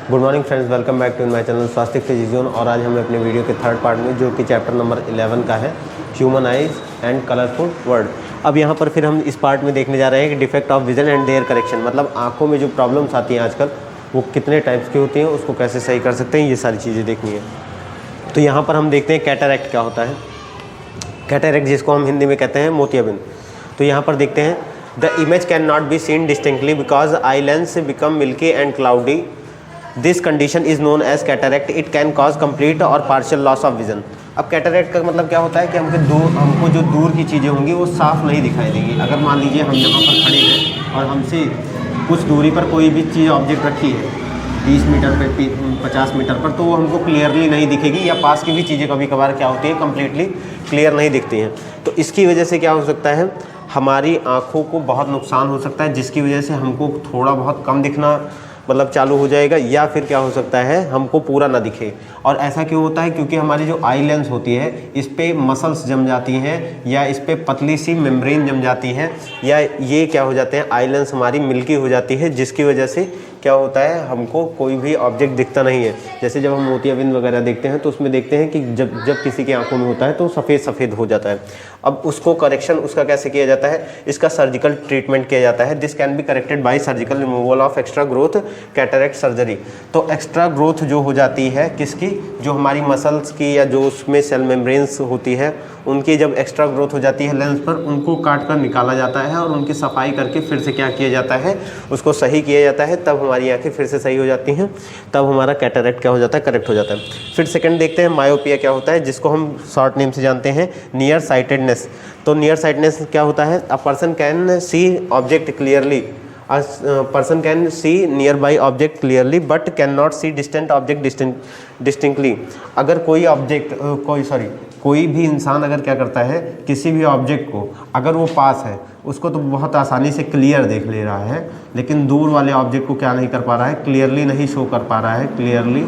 Good morning friends, welcome back to my channel Swasthya physician. और आज हम अपने वीडियो के थर्ड पार्ट में जो कि चैप्टर नंबर 11 का है, human eyes and colourful world. अब यहाँ पर फिर हम इस पार्ट में देखने जा रहे हैं कि defect of vision and their correction, मतलब आंखों में जो प्रॉब्लम्स आती हैं आजकल वो कितने टाइप्स की होती हैं, उसको कैसे सही कर सकते हैं, ये सारी चीज़ें देखनी है। तो यहाँ पर हम देखते हैं कैटरैक्ट क्या होता है। कैटरैक्ट जिसको हम हिंदी में कहते हैं मोतियाबिंद। तो यहाँ पर देखते हैं, the image can not be seen distinctly because eye lens become milky and cloudy. This condition is known as cataract. It can cause complete or partial loss of vision. अब कैटरैक्ट का मतलब क्या होता है कि हमको जो दूर की चीज़ें होंगी वो साफ़ नहीं दिखाई देंगी। अगर मान लीजिए हम यहाँ पर खड़े हैं और हमसे कुछ दूरी पर कोई भी चीज़ ऑब्जेक्ट रखी है 20 मीटर पर 50 मीटर पर, तो वो हमको क्लियरली नहीं दिखेगी, या पास की भी चीज़ें कभी कभार क्या होती है कम्प्लीटली क्लियर नहीं दिखती हैं। तो इसकी वजह से क्या हो सकता है, हमारी आँखों को बहुत नुकसान हो सकता है, जिसकी वजह से हमको थोड़ा बहुत कम दिखना मतलब चालू हो जाएगा, या फिर क्या हो सकता है हमको पूरा ना दिखे। और ऐसा क्यों होता है, क्योंकि हमारी जो आई लेंस होती है इस पे मसल्स जम जाती हैं, या इस पे पतली सी मेम्ब्रेन जम जाती है, या ये क्या हो जाते हैं आई लेंस हमारी मिल्की हो जाती है, जिसकी वजह से क्या होता है हमको कोई भी ऑब्जेक्ट दिखता नहीं है। जैसे जब हम मोतियाबिंद वगैरह देखते हैं तो उसमें देखते हैं कि जब किसी की आंखों में होता है तो सफ़ेद सफ़ेद हो जाता है। अब उसको करेक्शन उसका कैसे किया जाता है, इसका सर्जिकल ट्रीटमेंट किया जाता है। This can be corrected bye surgical removal of extra growth cataract surgery. तो एक्स्ट्रा ग्रोथ जो हो जाती है किसकी, जो हमारी मसल्स की या जो उसमें सेल मेम्ब्रेन्स होती है उनकी जब एक्स्ट्रा ग्रोथ हो जाती है लेंस पर, उनको काट कर निकाला जाता है और उनकी सफाई करके फिर से क्या किया जाता है, उसको सही किया जाता है। तब हमारी आंखें फिर से सही हो जाती हैं, तब हमारा कैटरैक्ट क्या हो जाता है, करेक्ट हो जाता है। फिर सेकंड देखते हैं मायोपिया क्या होता है, जिसको हम शॉर्ट नेम से जानते हैं नियर साइटेडनेस। तो नियर साइटेडनेस क्या होता है, अ person can see object clearly, a person can see nearby object clearly but cannot see distant object distinctly। अगर कोई ऑब्जेक्ट कोई भी इंसान अगर क्या करता है, किसी भी ऑब्जेक्ट को अगर वो पास है उसको तो बहुत आसानी से क्लियर देख ले रहा है, लेकिन दूर वाले ऑब्जेक्ट को क्या नहीं कर पा रहा है, क्लियरली नहीं शो कर पा रहा है, क्लियरली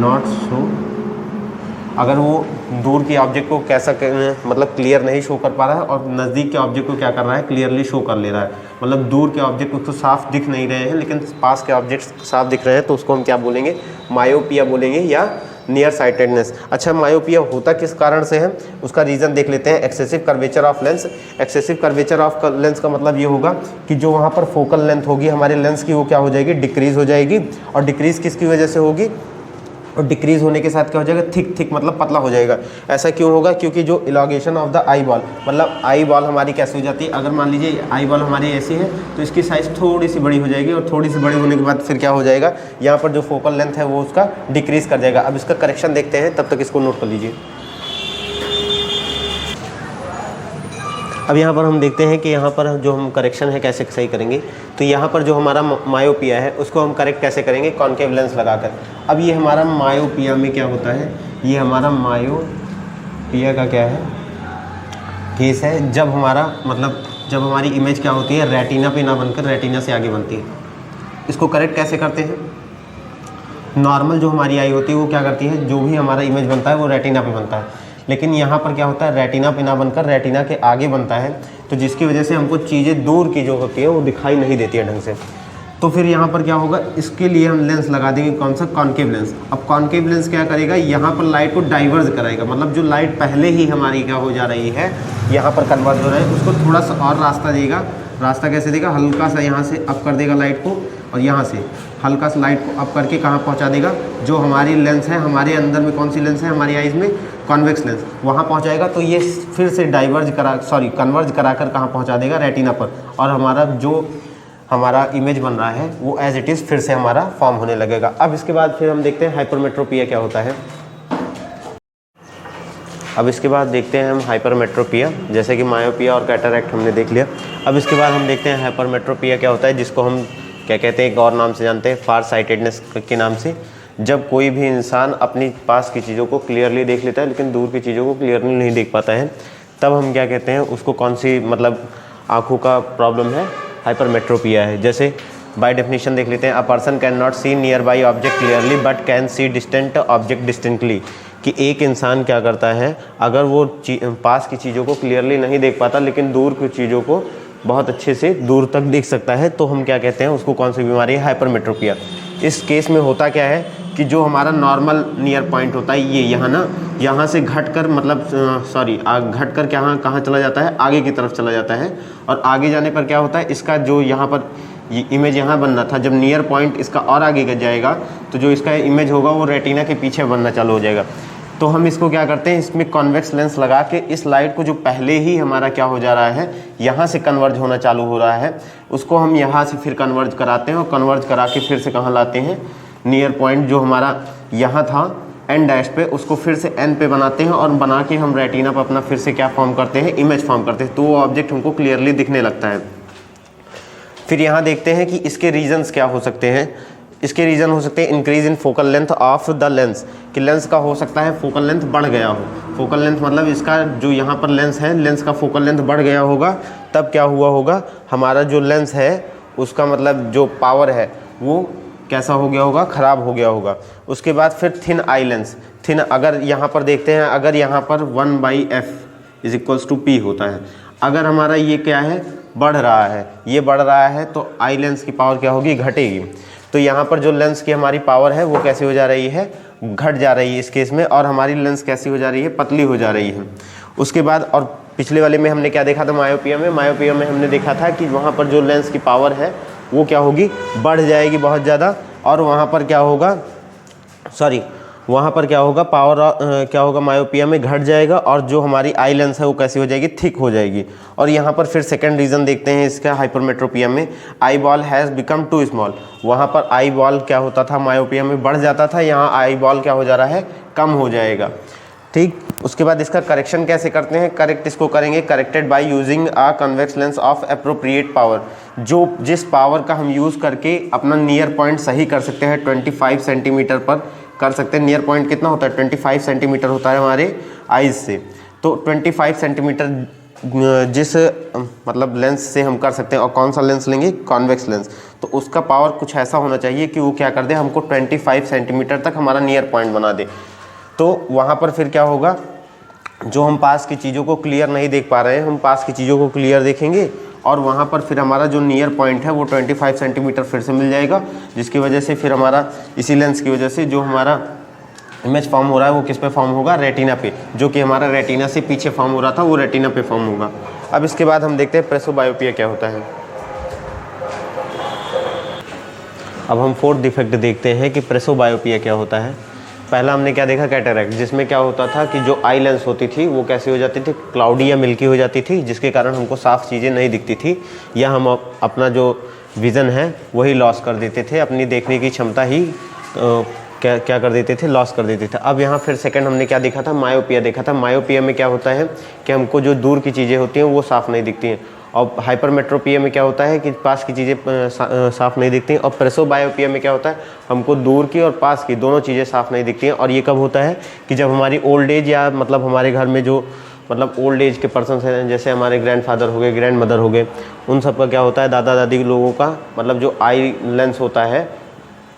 नॉट शो। अगर वो दूर के ऑब्जेक्ट को कैसा मतलब क्लियर नहीं शो कर पा रहा है और नज़दीक के ऑब्जेक्ट को क्या कर रहा है, क्लियरली शो कर ले रहा है। मतलब दूर के ऑब्जेक्ट उसको साफ दिख नहीं रहे हैं लेकिन पास के ऑब्जेक्ट साफ दिख रहे हैं, तो उसको हम क्या बोलेंगे, मायोपिया बोलेंगे या नियर साइटेडनेस। अच्छा, मायोपिया होता किस कारण से है, उसका रीज़न देख लेते हैं। Excessive curvature of lens. Excessive curvature of lens का मतलब ये होगा कि जो वहाँ पर फोकल लेंथ होगी हमारे लेंस की वो क्या हो जाएगी, डिक्रीज़ हो जाएगी। और डिक्रीज़ किसकी वजह से होगी, और डिक्रीज़ होने के साथ क्या हो जाएगा, थिक मतलब पतला हो जाएगा। ऐसा क्यों होगा, क्योंकि जो इलागेशन ऑफ द आई बॉल, मतलब आई बॉल हमारी कैसे हो जाती है, अगर मान लीजिए आई बॉल हमारी ऐसी है तो इसकी साइज़ थोड़ी सी बड़ी हो जाएगी, और थोड़ी सी बड़ी होने के बाद फिर क्या हो जाएगा, यहाँ पर जो फोकल लेंथ है वो उसका डिक्रीज़ कर जाएगा। अब इसका करेक्शन देखते हैं, तब तक इसको नोट कर लीजिए। अब यहाँ पर हम देखते हैं कि यहाँ पर जो हम करेक्शन है कैसे सही करेंगे। तो यहाँ पर जो हमारा मायोपिया है उसको हम करेक्ट कैसे करेंगे, कॉनकेव लेंस लगाकर। अब ये हमारा मायोपिया में क्या होता है, ये हमारा मायोपिया का क्या है केस है, जब हमारी इमेज क्या होती है, रेटिना पे ना बनकर रेटिना से आगे बनती है। इसको करेक्ट कैसे करते हैं, नॉर्मल जो हमारी आई होती है वो क्या करती है, जो भी हमारा इमेज बनता है वो रेटिना पे बनता है, लेकिन यहाँ पर क्या होता है, रेटिना पे ना बनकर रेटिना के आगे बनता है, तो जिसकी वजह से हमको चीज़ें दूर की जो होती है वो दिखाई नहीं देती है ढंग से। तो फिर यहाँ पर क्या होगा, इसके लिए हम लेंस लगा देंगे, कौन सा, कॉनकेव लेंस। अब कॉनकेव लेंस क्या करेगा, यहाँ पर लाइट को डाइवर्ज कराएगा, मतलब जो लाइट पहले ही हमारी क्या हो जा रही है, यहाँ पर कन्वर्ज हो रहा है, उसको थोड़ा सा और रास्ता देगा। रास्ता कैसे देगा, हल्का सा यहाँ से अप कर देगा लाइट को, और यहाँ से हल्का सा लाइट को अप करके कहाँ पहुँचा देगा, जो हमारी लेंस है, हमारे अंदर में कौन सी लेंस है, हमारी आइज़ में कॉन्वेक्स लेंस, वहाँ पहुँचाएगा। तो ये फिर से कन्वर्ज कराकर कहाँ पहुँचा देगा, रेटिना पर, और हमारा इमेज बन रहा है वो एज इट इज़ फिर से हमारा फॉर्म होने लगेगा। अब इसके बाद फिर हम देखते हैं हाइपरमेट्रोपिया क्या होता है। अब इसके बाद देखते हैं हम हाइपरमेट्रोपिया, जैसे कि मायोपिया और कैटरैक्ट हमने देख लिया। अब इसके बाद हम देखते हैं हाइपरमेट्रोपिया क्या होता है, जिसको हम क्या कहते हैं, एक और नाम से जानते हैं, फार साइटेडनेस के नाम से। जब कोई भी इंसान अपनी पास की चीज़ों को क्लियरली देख लेता है लेकिन दूर की चीज़ों को क्लियरली नहीं देख पाता है, तब हम क्या कहते हैं, उसको कौन सी मतलब आँखों का प्रॉब्लम है, हाइपरमेट्रोपिया है। जैसे बाय डेफिनेशन देख लेते हैं, a person can not see nearby object clearly but can see distant object distinctly. कि एक इंसान क्या करता है, अगर वो पास की चीज़ों को क्लियरली नहीं देख पाता लेकिन दूर की चीज़ों को बहुत अच्छे से दूर तक दिख सकता है, तो हम क्या कहते हैं उसको, कौन सी बीमारी है, हाइपरमेट्रोपिया। इस केस में होता क्या है कि जो हमारा नॉर्मल नियर पॉइंट होता है ये यहाँ ना, यहाँ से घट कर मतलब घट कर कहाँ चला जाता है, आगे की तरफ चला जाता है। और आगे जाने पर क्या होता है, इसका जो यहाँ पर ये इमेज यहाँ बनना था, जब नियर पॉइंट इसका और आगे जाएगा तो जो इसका इमेज होगा वो रेटिना के पीछे बनना चालू हो जाएगा। तो हम इसको क्या करते हैं, इसमें कॉन्वेक्स लेंस लगा के इस लाइट को जो पहले ही हमारा क्या हो जा रहा है, यहाँ से कन्वर्ज होना चालू हो रहा है, उसको हम यहाँ से फिर कन्वर्ज कराते हैं और कन्वर्ज करा के फिर से कहाँ लाते हैं, नियर पॉइंट जो हमारा यहाँ था एन डैश पे, उसको फिर से एन पे बनाते हैं और बना के हम रेटिना पर अपना फिर से क्या फॉर्म करते हैं, इमेज फॉर्म करते हैं। तो वो ऑब्जेक्ट हमको क्लियरली दिखने लगता है। फिर यहाँ देखते हैं कि इसके रीजंस क्या हो सकते हैं। इसके रीज़न हो सकते हैं increase in focal length of the lens, कि लेंस का हो सकता है फोकल लेंथ बढ़ गया हो। फोकल लेंथ मतलब इसका जो यहाँ पर लेंस है, लेंस का फोकल लेंथ बढ़ गया होगा, तब क्या हुआ होगा, हमारा जो लेंस है उसका मतलब जो पावर है वो कैसा हो गया होगा, ख़राब हो गया होगा। उसके बाद फिर थिन आई लेंस, थिन, अगर यहाँ पर देखते हैं, अगर यहाँ पर 1/f is equals to p होता है, अगर हमारा ये क्या है, बढ़ रहा है, ये बढ़ रहा है, तो आई लेंस की पावर क्या होगी, घटेगी। तो यहाँ पर जो लेंस की हमारी पावर है वो कैसे हो जा रही है, घट जा रही है इस केस में, और हमारी लेंस कैसी हो जा रही है, पतली हो जा रही है। उसके बाद और पिछले वाले में हमने क्या देखा था, मायोपिया में हमने देखा था कि वहाँ पर जो लेंस की पावर है वो क्या होगी, बढ़ जाएगी बहुत ज़्यादा, और वहाँ पर क्या होगा, पावर क्या होगा, मायोपिया में घट जाएगा, और जो हमारी आई लेंस है वो कैसी हो जाएगी, थिक हो जाएगी। और यहाँ पर फिर सेकंड रीज़न देखते हैं इसका, हाइपरमेट्रोपिया में eye ball has become too small. वहाँ पर आई बॉल क्या होता था, मायोपिया में बढ़ जाता था, यहाँ आई बॉल क्या हो जा रहा है, कम हो जाएगा। ठीक, उसके बाद इसका करेक्शन कैसे करते हैं, करेक्ट इसको करेंगे, corrected by using a convex lens of appropriate power. जो जिस पावर का हम यूज़ करके अपना नियर पॉइंट सही कर सकते हैं, 25 सेंटीमीटर पर कर सकते हैं। नियर पॉइंट कितना होता है, 25 सेंटीमीटर होता है हमारे आइज़ से। तो 25 सेंटीमीटर जिस मतलब लेंस से हम कर सकते हैं, और कौन सा लेंस लेंगे, कॉन्वेक्स लेंस, तो उसका पावर कुछ ऐसा होना चाहिए कि वो क्या कर दे, हमको 25 सेंटीमीटर तक हमारा नियर पॉइंट बना दे। तो वहाँ पर फिर क्या होगा, जो हम पास की चीज़ों को क्लियर नहीं देख पा रहे हैं, हम पास की चीज़ों को क्लियर देखेंगे, और वहाँ पर फिर हमारा जो नियर पॉइंट है वो 25 सेंटीमीटर फिर से मिल जाएगा, जिसकी वजह से फिर हमारा इसी लेंस की वजह से जो हमारा इमेज फॉर्म हो रहा है वो किस पे फॉर्म होगा, रेटिना पे, जो कि हमारा रेटिना से पीछे फॉर्म हो रहा था वो रेटिना पे फॉर्म होगा। अब इसके बाद हम देखते हैं प्रेसोबायोपिया क्या होता है। अब हम फोर्थ डिफेक्ट देखते हैं कि प्रेसोबायोपिया क्या होता है। पहला हमने क्या देखा, कैटरैक्ट, जिसमें क्या होता था कि जो आई लेंस होती थी वो कैसी हो जाती थी, क्लाउडी या मिल्की हो जाती थी, जिसके कारण हमको साफ़ चीज़ें नहीं दिखती थी, या हम अपना जो विज़न है वही लॉस कर देते थे, अपनी देखने की क्षमता ही क्या कर देते थे, लॉस कर देते थे। अब यहाँ फिर सेकंड हमने क्या देखा था, मायोपिया देखा था। मायोपिया में क्या होता है कि हमको जो दूर की चीज़ें होती हैं वो साफ़ नहीं दिखती हैं, और हाइपरमेट्रोपिया में क्या होता है कि पास की चीज़ें साफ़ नहीं दिखती हैं, और प्रेसोबायोपिया में क्या होता है, हमको दूर की और पास की दोनों चीज़ें साफ़ नहीं दिखती हैं। और ये कब होता है कि जब हमारी ओल्ड एज, या मतलब हमारे घर में जो मतलब ओल्ड एज के पर्सन हैं, जैसे हमारे ग्रैंडफादर हो गए, ग्रैंड मदर हो गए, उन सब का क्या होता है, दादा दादी लोगों का मतलब जो आई लेंस होता है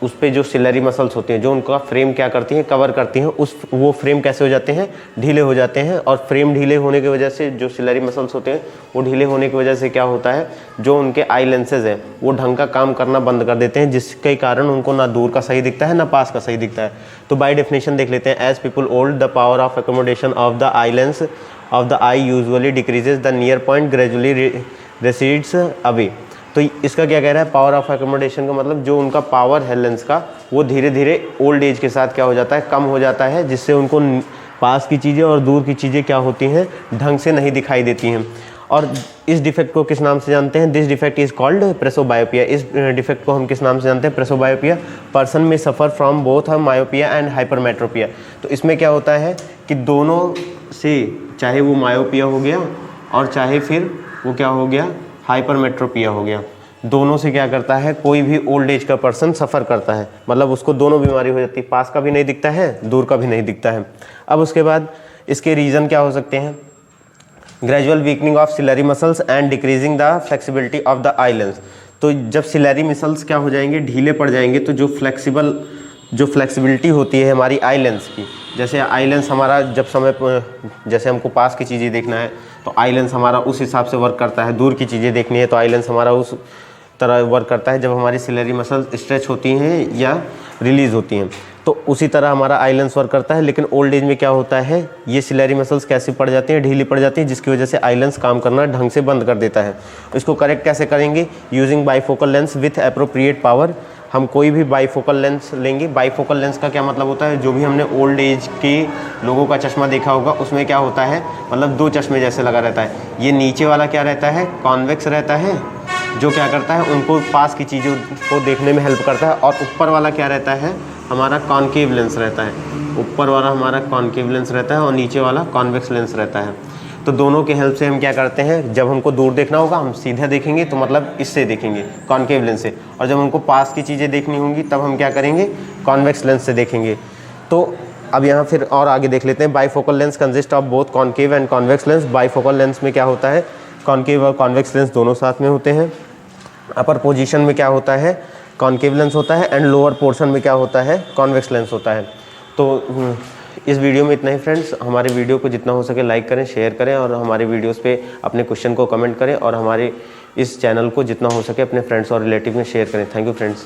उस पे जो सिलरी मसल्स होती हैं, जो उनका फ्रेम क्या करती हैं, कवर करती हैं, वो फ्रेम कैसे हो जाते हैं, ढीले हो जाते हैं। और फ्रेम ढीले होने की वजह से जो सिलरी मसल्स होते हैं वो ढीले होने की वजह से क्या होता है, जो उनके आई लेंसेज हैं वो ढंग का काम करना बंद कर देते हैं, जिसके कारण उनको ना दूर का सही दिखता है ना पास का सही दिखता है। तो बाय डेफिनेशन देख लेते हैं, as people old the power of accommodation of the eye lens of the eye usually decreases, the near point gradually recedes away. तो इसका क्या कह रहा है, पावर ऑफ एकोमोडेशन का मतलब जो उनका पावर है लेंस का वो धीरे धीरे ओल्ड एज के साथ क्या हो जाता है, कम हो जाता है, जिससे उनको पास की चीज़ें और दूर की चीज़ें क्या होती हैं, ढंग से नहीं दिखाई देती हैं। और इस डिफेक्ट को किस नाम से जानते हैं, दिस डिफेक्ट इज कॉल्ड प्रेसोबायोपिया। इस डिफेक्ट को हम किस नाम से जानते हैं, प्रेसोबायोपिया। पर्सन में suffer from both myopia and hypermetropia. तो इसमें क्या होता है कि दोनों से, चाहे वो मायोपिया हो गया और चाहे फिर वो क्या हो गया, हाइपरमेट्रोपिया हो गया, दोनों से क्या करता है, कोई भी ओल्ड एज का पर्सन सफ़र करता है, मतलब उसको दोनों बीमारी हो जाती है, पास का भी नहीं दिखता है, दूर का भी नहीं दिखता है। अब उसके बाद इसके रीज़न क्या हो सकते हैं, gradual weakening of ciliary muscles and decreasing the flexibility of the eye lens. तो जब सिलरी मसल्स क्या हो जाएंगे, ढीले पड़ जाएंगे, तो जो फ्लेक्सिबिलिटी होती है हमारी आई लेंस की, जैसे आई लेंस हमारा जब समय जैसे हमको पास की चीज़ें देखना है तो आई लेंस हमारा उस हिसाब से वर्क करता है। दूर की चीज़ें देखनी है तो आई लेंस हमारा उस तरह वर्क करता है जब हमारी सिलेरी मसल स्ट्रेच होती हैं या रिलीज़ होती हैं, तो उसी तरह हमारा आई लेंस वर्क करता है। लेकिन ओल्ड एज में क्या होता है, ये सिलेरी मसल्स कैसी पड़ जाती हैं, ढीली पड़ जाती हैं, जिसकी वजह से आई लेंस काम करना ढंग से बंद कर देता है। इसको करेक्ट कैसे करेंगे, using bifocal lens with appropriate power. हम कोई भी बाईफोकल लेंस लेंगे। बाईफोकल लेंस का क्या मतलब होता है, जो भी हमने ओल्ड एज के लोगों का चश्मा देखा होगा उसमें क्या होता है, मतलब दो चश्मे जैसे लगा रहता है। ये नीचे वाला क्या रहता है, कॉन्वेक्स रहता है, जो क्या करता है उनको पास की चीज़ों को देखने में हेल्प करता है, और ऊपर वाला क्या रहता है, हमारा कॉन्केव लेंस रहता है। ऊपर वाला हमारा कॉन्केव लेंस रहता है और नीचे वाला कॉन्वेक्स लेंस रहता है। तो दोनों के हेल्प से हम क्या करते हैं, जब हमको दूर देखना होगा हम सीधा देखेंगे, तो मतलब इससे देखेंगे कॉन्केव लेंस से, और जब हमको पास की चीज़ें देखनी होंगी तब हम क्या करेंगे, कॉन्वेक्स लेंस से देखेंगे। तो अब यहाँ फिर और आगे देख लेते हैं। Bifocal lens consist of both concave and convex lens. Bifocal lens में क्या होता है, कॉन्केव और कॉन्वेक्स लेंस दोनों साथ में होते हैं। अपर पोजीशन में क्या होता है, कॉन्केव लेंस होता है, एंड लोअर पोर्शन में क्या होता है, कॉन्वेक्स लेंस होता है। तो इस वीडियो में इतना ही फ्रेंड्स। हमारे वीडियो को जितना हो सके लाइक करें, शेयर करें, और हमारे वीडियोस पे अपने क्वेश्चन को कमेंट करें, और हमारे इस चैनल को जितना हो सके अपने फ्रेंड्स और रिलेटिव में शेयर करें। Thank you friends.